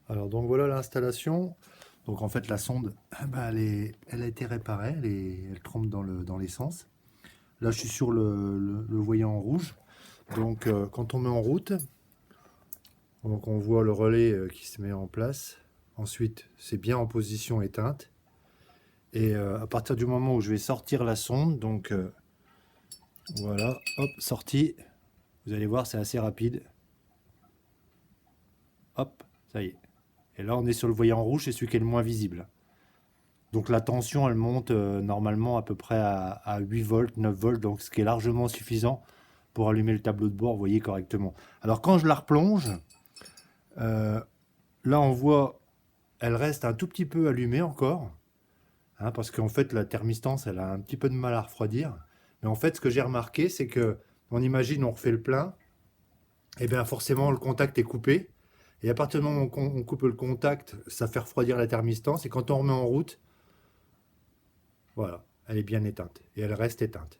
Alors donc voilà l'installation. Donc en fait la sonde, elle a été réparée, elle trempe dans l'essence. Là je suis sur le voyant en rouge. Donc quand on met en route, donc on voit le relais qui se met en place. Ensuite c'est bien en position éteinte. Et à partir du moment où je vais sortir la sonde, donc voilà, hop, sortie. Vous allez voir c'est assez rapide. Hop, ça y est. Et là on est sur le voyant rouge, c'est celui qui est le moins visible. Donc la tension, elle monte normalement à peu près à 8 volts, 9 volts, donc ce qui est largement suffisant pour allumer le tableau de bord, vous voyez correctement. Alors quand je la replonge, euh, là on voit, elle reste un tout petit peu allumée encore, hein, parce qu'en fait la thermistance, elle a un petit peu de mal à refroidir. Mais en fait, ce que j'ai remarqué, c'est que, on imagine, on refait le plein, et bien forcément le contact est coupé. Et à partir du moment où on coupe le contact, ça fait refroidir la thermistance. Et quand on remet en route, voilà, elle est bien éteinte. Et elle reste éteinte.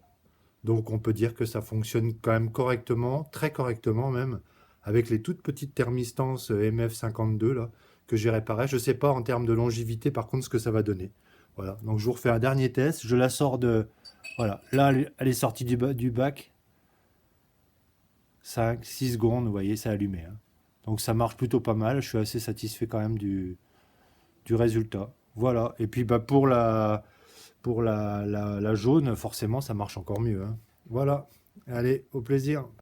Donc on peut dire que ça fonctionne quand même correctement, très correctement même, avec les toutes petites thermistances MF52 là, que j'ai réparées. Je ne sais pas en termes de longévité par contre ce que ça va donner. Voilà, donc je vous refais un dernier test. Je la sors de... Voilà, là elle est sortie du bac. 5, 6 secondes, vous voyez, ça a allumé, hein. Donc ça marche plutôt pas mal. Je suis assez satisfait quand même du résultat. Voilà, et puis bah, pour la jaune, forcément ça marche encore mieux, hein. Voilà, allez, au plaisir.